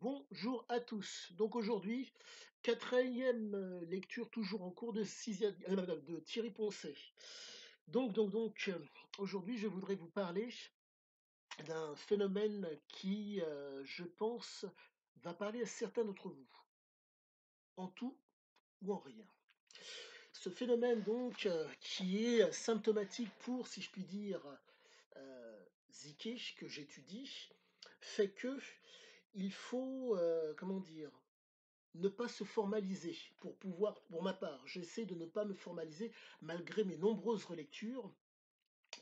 Bonjour à tous. Donc aujourd'hui, quatrième lecture toujours en cours de sixième de Thierry Poncet. Aujourd'hui, je voudrais vous parler d'un phénomène qui, je pense, va parler à certains d'entre vous, en tout ou en rien. Ce phénomène donc qui est symptomatique pour, si je puis dire, Ziké, que j'étudie, fait que il faut, comment dire, ne pas se formaliser pour ma part, j'essaie de ne pas me formaliser malgré mes nombreuses relectures,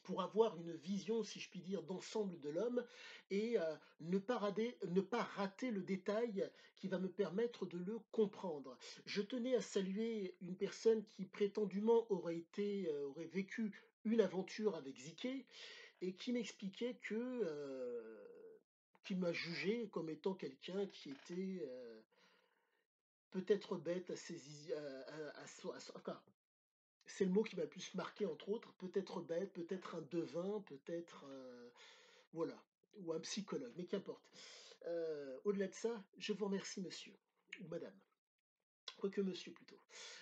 pour avoir une vision, si je puis dire, d'ensemble de l'homme et ne pas rater le détail qui va me permettre de le comprendre. Je tenais à saluer une personne qui prétendument aurait vécu une aventure avec Ziké et qui m'expliquait qui m'a jugé comme étant quelqu'un qui était, peut-être bête à ses enfin, c'est le mot qui m'a le plus marqué entre autres, peut-être bête, peut-être un devin, peut-être, voilà, ou un psychologue, mais qu'importe. Au-delà de ça, je vous remercie monsieur ou madame, quoique monsieur plutôt,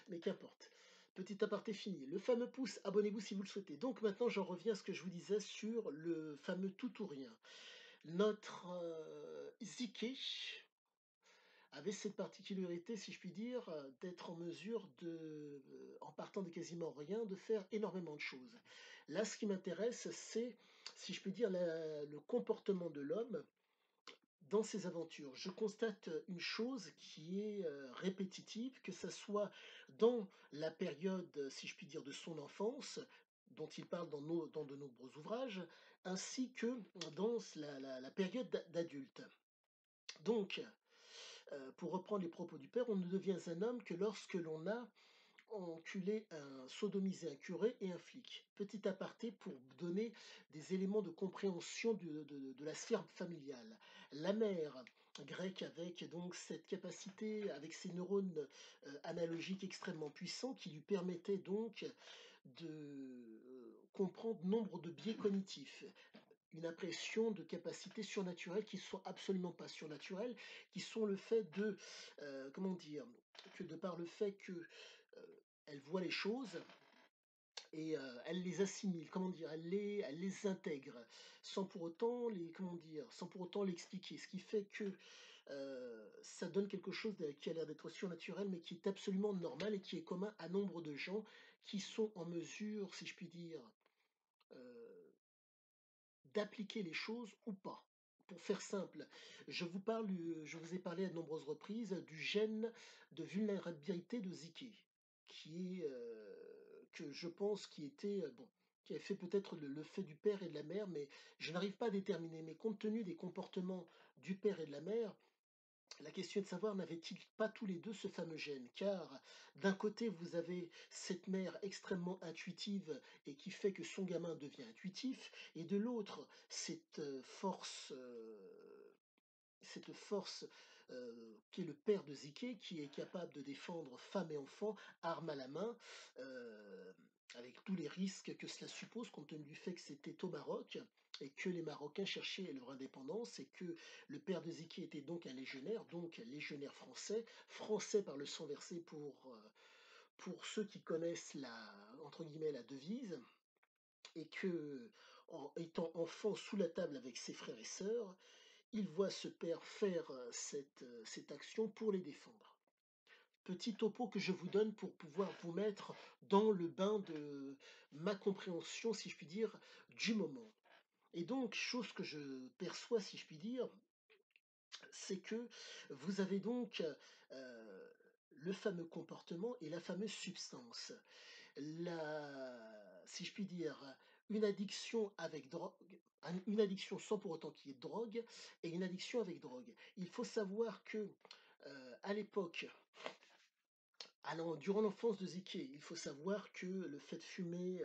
mais qu'importe. Petit aparté fini. Le fameux pouce, abonnez-vous si vous le souhaitez. Donc maintenant, j'en reviens à ce que je vous disais sur le fameux tout ou rien. Notre, Ziké avait cette particularité, si je puis dire, d'être en mesure de, en partant de quasiment rien, de faire énormément de choses. Là, ce qui m'intéresse, c'est, si je puis dire, le comportement de l'homme dans ses aventures. Je constate une chose qui est répétitive, que ce soit dans la période, si je puis dire, de son enfance, dont il parle dans de nombreux ouvrages, ainsi que dans la période d'adulte. Donc, pour reprendre les propos du père, on ne devient un homme que lorsque l'on a enculé sodomisé un curé et un flic. Petit aparté pour donner des éléments de compréhension de la sphère familiale. La mère grecque avec donc cette capacité, avec ses neurones analogiques extrêmement puissants qui lui permettaient donc de comprendre nombre de biais cognitifs, une impression de capacités surnaturelles qui sont absolument pas surnaturelles, qui sont le fait de, comment dire? Que de par le fait que, elle voit les choses et elle les assimile, comment dire? Elle les intègre, sans pour autant les comment dire? Sans pour autant l'expliquer. Ce qui fait que, ça donne quelque chose de qui a l'air d'être surnaturel, mais qui est absolument normal et qui est commun à nombre de gens qui sont en mesure, si je puis dire, heu d'appliquer les choses ou pas. Pour faire simple, je vous ai parlé à de nombreuses reprises du gène de vulnérabilité de Zika, qui est, que je pense qui était, bon, qui a fait peut-être le fait du père et de la mère, mais je n'arrive pas à déterminer. Mais compte tenu des comportements du père et de la mère, la question est de savoir n'avaient-ils pas tous les 2 ce fameux gène? Car d'un côté, vous avez cette mère extrêmement intuitive et qui fait que son gamin devient intuitif et de l'autre, cette force, qui est le père de Ziké, qui est capable de défendre femme et enfant, arme à la main, avec tous les risques que cela suppose, compte tenu du fait que c'était au Maroc et que les Marocains cherchaient leur indépendance et que le père de Ziké était donc légionnaire français, français par le sang versé pour ceux qui connaissent la entre guillemets «la devise» et que, en étant enfant sous la table avec ses frères et sœurs, il voit ce père faire cette action pour les défendre. Petit topo que je vous donne pour pouvoir vous mettre dans le bain de ma compréhension, si je puis dire, du moment. Et donc, chose que je perçois, si je puis dire, c'est que vous avez donc le fameux comportement et la fameuse substance. Si je puis dire, une addiction avec drogue, une addiction sans pour autant qu'il y ait de drogue et une addiction avec drogue. Il faut savoir que, à l'époque, durant l'enfance de Ziki, il faut savoir que le fait de fumer,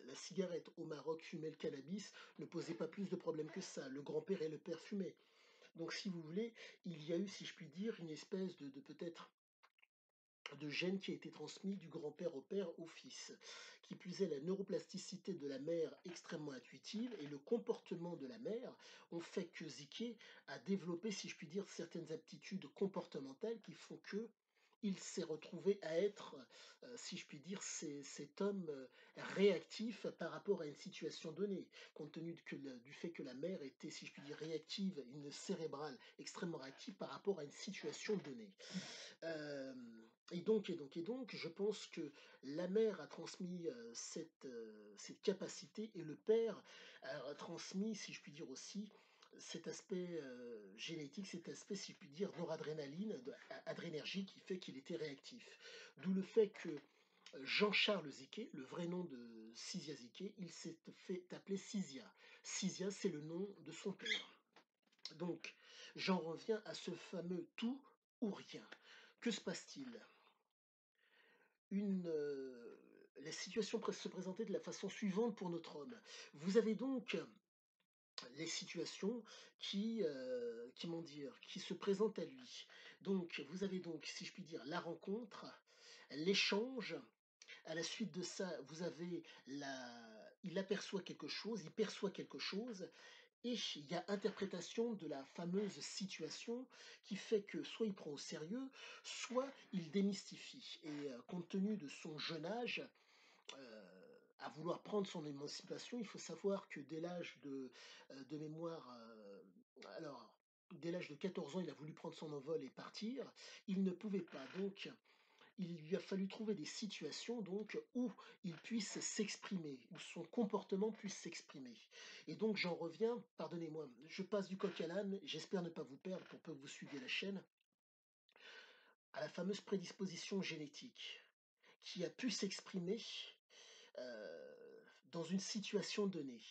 la cigarette au Maroc, fumer le cannabis, ne posait pas plus de problèmes que ça. Le grand-père et le père fumaient. Donc si vous voulez, il y a eu, si je puis dire, une espèce de peut-être de gène qui a été transmis du grand-père au père au fils. Qui plus est, la neuroplasticité de la mère extrêmement intuitive et le comportement de la mère ont fait que Ziké a développé, si je puis dire, certaines aptitudes comportementales qui font que il s'est retrouvé à être, si je puis dire, cet homme réactif par rapport à une situation donnée, compte tenu du fait que la mère était, si je puis dire, réactive, une cérébrale extrêmement réactive par rapport à une situation donnée. Et donc, je pense que la mère a transmis, cette capacité et le père a transmis, si je puis dire aussi, cet aspect, génétique, cet aspect, si je puis dire, noradrénaline, adrénergie qui fait qu'il était réactif. D'où le fait que, Jean-Charles Ziquet, le vrai nom de Cisia Ziquet, il s'est fait appeler Cisia. Cisia, c'est le nom de son père. Donc, j'en reviens à ce fameux tout ou rien. Que se passe-t-il? La situation se présentait de la façon suivante pour notre homme. Vous avez donc les situations comment dire? Qui se présentent à lui. Donc, vous avez donc, si je puis dire, la rencontre, l'échange. À la suite de ça, vous avez il aperçoit quelque chose, il perçoit quelque chose et il y a interprétation de la fameuse situation qui fait que soit il prend au sérieux, soit il démystifie et compte tenu de son jeune âge, à vouloir prendre son émancipation, il faut savoir que dès l'âge de mémoire, alors, dès l'âge de 14 ans, il a voulu prendre son envol et partir. Il ne pouvait pas, donc il lui a fallu trouver des situations donc où il puisse s'exprimer, où son comportement puisse s'exprimer. Et donc j'en reviens, pardonnez-moi, je passe du coq à l'âne, j'espère ne pas vous perdre pour peu que vous suiviez la chaîne, à la fameuse prédisposition génétique qui a pu s'exprimer dans une situation donnée.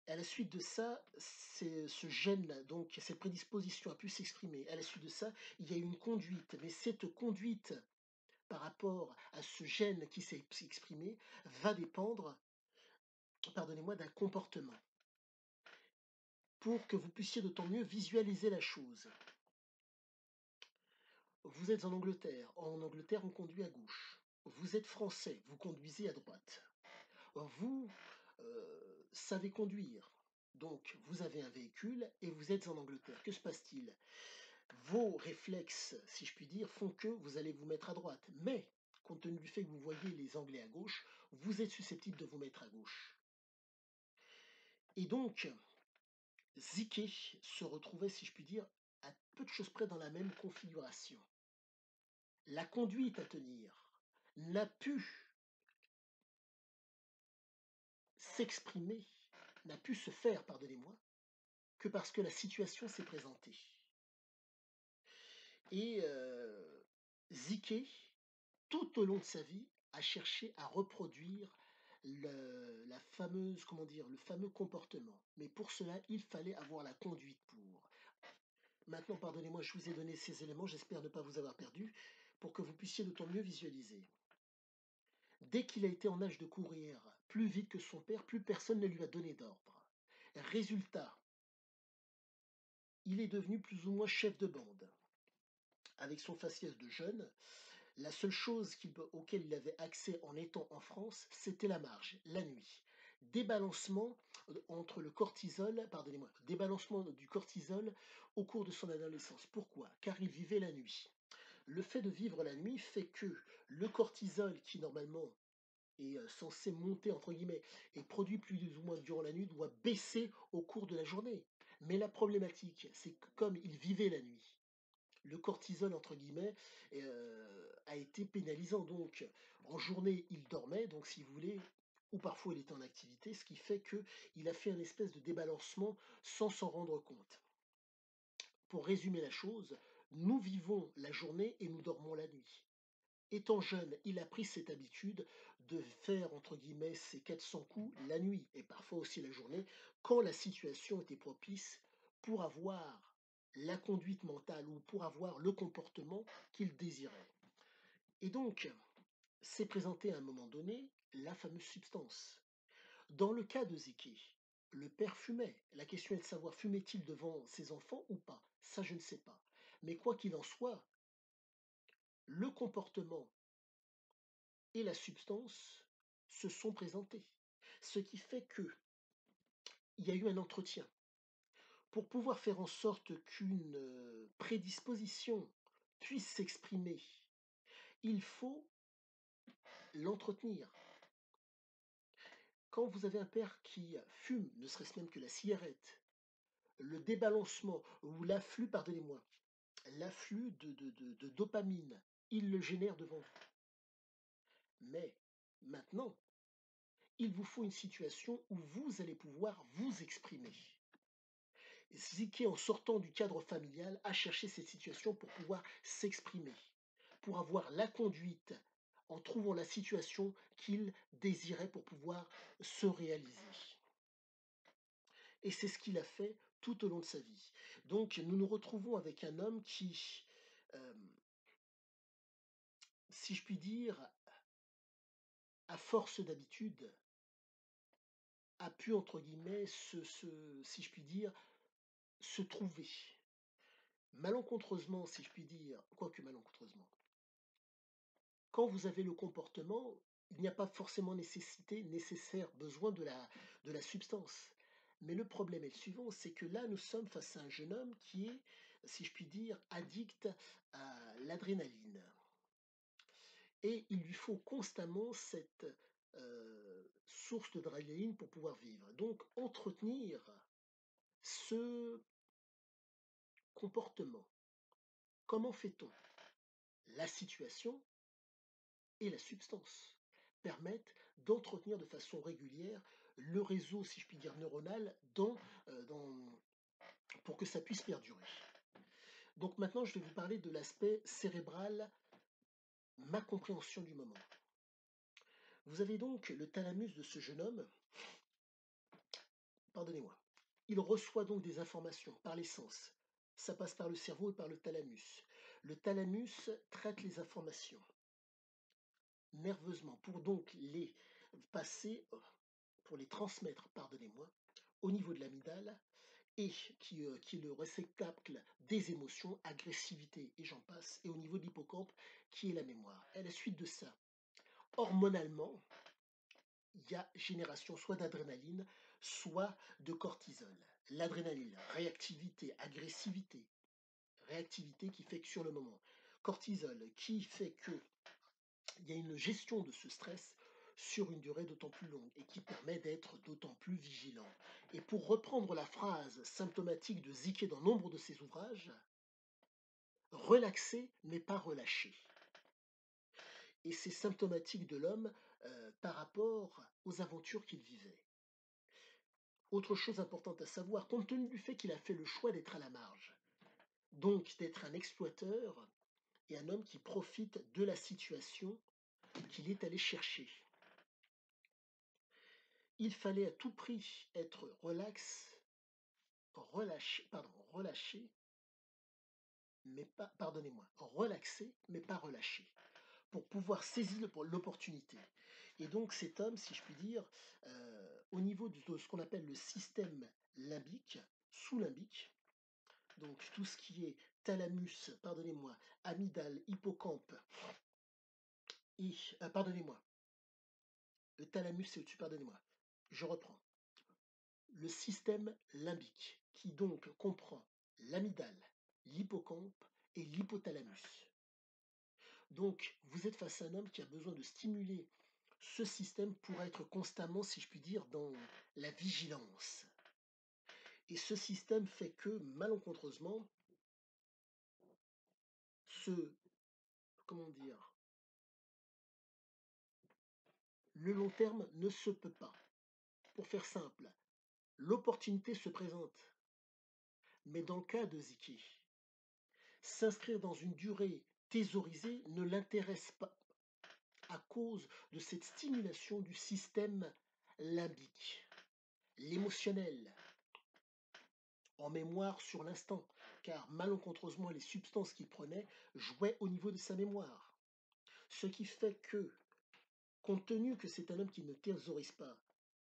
À la suite de ça, c'est ce gène-là, donc cette prédisposition a pu s'exprimer. À la suite de ça, il y a eu une conduite, mais cette conduite par rapport à ce gène qui s'est exprimé va dépendre, pardonnez-moi, d'un comportement. Pour que vous puissiez d'autant mieux visualiser la chose. Vous êtes en Angleterre. En Angleterre, on conduit à gauche. Vous êtes français, vous conduisez à droite. Vous savez conduire. Donc, vous avez un véhicule et vous êtes en Angleterre. Que se passe-t-il? Vos réflexes, si je puis dire, font que vous allez vous mettre à droite. Mais, compte tenu du fait que vous voyez les Anglais à gauche, vous êtes susceptible de vous mettre à gauche. Et donc, Ziké se retrouvait, si je puis dire, à peu de choses près dans la même configuration. La conduite à tenir n'a pu s'exprimer, n'a pu se faire, pardonnez-moi, que parce que la situation s'est présentée. Et Ziké, tout au long de sa vie, a cherché à reproduire la fameuse, comment dire, le fameux comportement. Mais pour cela, il fallait avoir la conduite pour. Maintenant, pardonnez-moi, je vous ai donné ces éléments, j'espère ne pas vous avoir perdu, pour que vous puissiez d'autant mieux visualiser. Dès qu'il a été en âge de courir plus vite que son père, plus personne ne lui a donné d'ordre. Résultat, il est devenu plus ou moins chef de bande. Avec son faciès de jeune, la seule chose auquel il avait accès en étant en France, c'était la marge, la nuit. Débalancement entre le cortisol, pardonnez-moi, débalancement du cortisol au cours de son adolescence. Pourquoi? Car il vivait la nuit. Le fait de vivre la nuit fait que le cortisol, qui normalement est censé monter, entre guillemets, et produit plus ou moins durant la nuit, doit baisser au cours de la journée. Mais la problématique, c'est que comme il vivait la nuit, le cortisol, entre guillemets, a été pénalisant. Donc, en journée, il dormait, donc si vous voulez, ou parfois il était en activité, ce qui fait qu'il a fait un espèce de débalancement sans s'en rendre compte. Pour résumer la chose, nous vivons la journée et nous dormons la nuit. Étant jeune, il a pris cette habitude de faire, entre guillemets, ses 400 coups la nuit et parfois aussi la journée, quand la situation était propice pour avoir la conduite mentale ou pour avoir le comportement qu'il désirait. Et donc, s'est présenté à un moment donné la fameuse substance. Dans le cas de Zeki, le père fumait. La question est de savoir fumait-il devant ses enfants ou pas. Ça, je ne sais pas. Mais quoi qu'il en soit, le comportement et la substance se sont présentés. Ce qui fait qu'il y a eu un entretien. Pour pouvoir faire en sorte qu'une prédisposition puisse s'exprimer, il faut l'entretenir. Quand vous avez un père qui fume, ne serait-ce même que la cigarette, le débalancement ou l'afflux, pardonnez-moi, l'afflux de dopamine, il le génère devant vous. Mais maintenant, il vous faut une situation où vous allez pouvoir vous exprimer. Ziké, en sortant du cadre familial, a cherché cette situation pour pouvoir s'exprimer, pour avoir la conduite, en trouvant la situation qu'il désirait pour pouvoir se réaliser. Et c'est ce qu'il a fait tout au long de sa vie. Donc nous nous retrouvons avec un homme qui, hem, si je puis dire, à force d'habitude, a pu entre guillemets si je puis dire, se trouver. Malencontreusement, si je puis dire, quoique malencontreusement, quand vous avez le comportement, il n'y a pas forcément nécessaire besoin de la substance. Mais le problème est le suivant, c'est que là, nous sommes face à un jeune homme qui est, si je puis dire, addict à l'adrénaline. Et il lui faut constamment cette source d'adrénaline pour pouvoir vivre. Donc, entretenir ce comportement. Comment fait-on? La situation et la substance permettent d'entretenir de façon régulière le réseau, si je puis dire, neuronal pour que ça puisse perdurer. Donc maintenant, je vais vous parler de l'aspect cérébral, ma compréhension du moment. Vous avez donc le thalamus de ce jeune homme, pardonnez-moi. Il reçoit donc des informations par les sens. Ça passe par le cerveau et par le thalamus. Le thalamus traite les informations nerveusement pour donc les passer, pour les transmettre, pardonnez-moi, au niveau de l'amygdale et qui est le réceptacle des émotions, agressivité et j'en passe, et au niveau de l'hippocampe qui est la mémoire. Et à la suite de ça, hormonalement, il y a génération soit d'adrénaline, soit de cortisol. L'adrénaline, réactivité, agressivité, réactivité qui fait que sur le moment, cortisol qui fait que il y a une gestion de ce stress sur une durée d'autant plus longue et qui permet d'être d'autant plus vigilant. Et pour reprendre la phrase symptomatique de Ziké dans nombre de ses ouvrages, relaxer mais pas relâcher. Et c'est symptomatique de l'homme par rapport aux aventures qu'il vivait. Autre chose importante à savoir, compte tenu du fait qu'il a fait le choix d'être à la marge, donc d'être un exploiteur et un homme qui profite de la situation qu'il est allé chercher. Il fallait à tout prix être relâché, mais pas, pardonnez-moi, relaxé, mais pas relâché, pour pouvoir saisir l'opportunité. Et donc cet homme, si je puis dire, au niveau de ce qu'on appelle le système limbique, sous-limbique, donc tout ce qui est thalamus, pardonnez-moi, amygdale, hippocampe, et, pardonnez-moi, le thalamus c'est au-dessus, pardonnez-moi, je reprends. Le système limbique, qui donc comprend l'amygdale, l'hippocampe et l'hypothalamus. Donc, vous êtes face à un homme qui a besoin de stimuler ce système pour être constamment, si je puis dire, dans la vigilance. Et ce système fait que, malencontreusement, ce, comment dire, le long terme ne se peut pas. Pour faire simple, l'opportunité se présente. Mais dans le cas de Ziki, s'inscrire dans une durée thésaurisée ne l'intéresse pas à cause de cette stimulation du système limbique, l'émotionnel, en mémoire sur l'instant, car malencontreusement les substances qu'il prenait jouaient au niveau de sa mémoire. Ce qui fait que, compte tenu que c'est un homme qui ne thésaurise pas,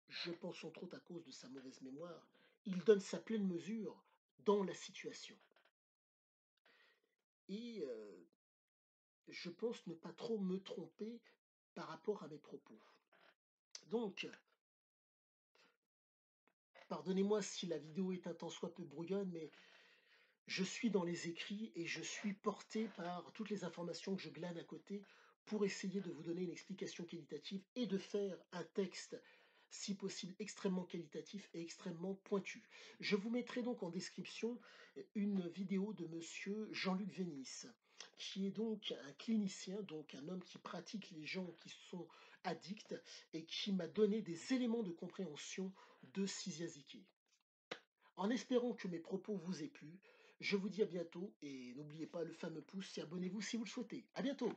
je pense entre autres à cause de sa mauvaise mémoire, il donne sa pleine mesure dans la situation. Et je pense ne pas trop me tromper par rapport à mes propos. Donc, pardonnez-moi si la vidéo est un tant soit peu brouillonne, mais je suis dans les écrits et je suis porté par toutes les informations que je glane à côté pour essayer de vous donner une explication qualitative et de faire un texte, si possible, extrêmement qualitatif et extrêmement pointu. Je vous mettrai donc en description une vidéo de monsieur Jean-Luc Vénis, qui est donc un clinicien, donc un homme qui pratique les gens qui sont addicts et qui m'a donné des éléments de compréhension de Cisiazike. En espérant que mes propos vous aient plu, je vous dis à bientôt et n'oubliez pas le fameux pouce et abonnez-vous si vous le souhaitez. À bientôt!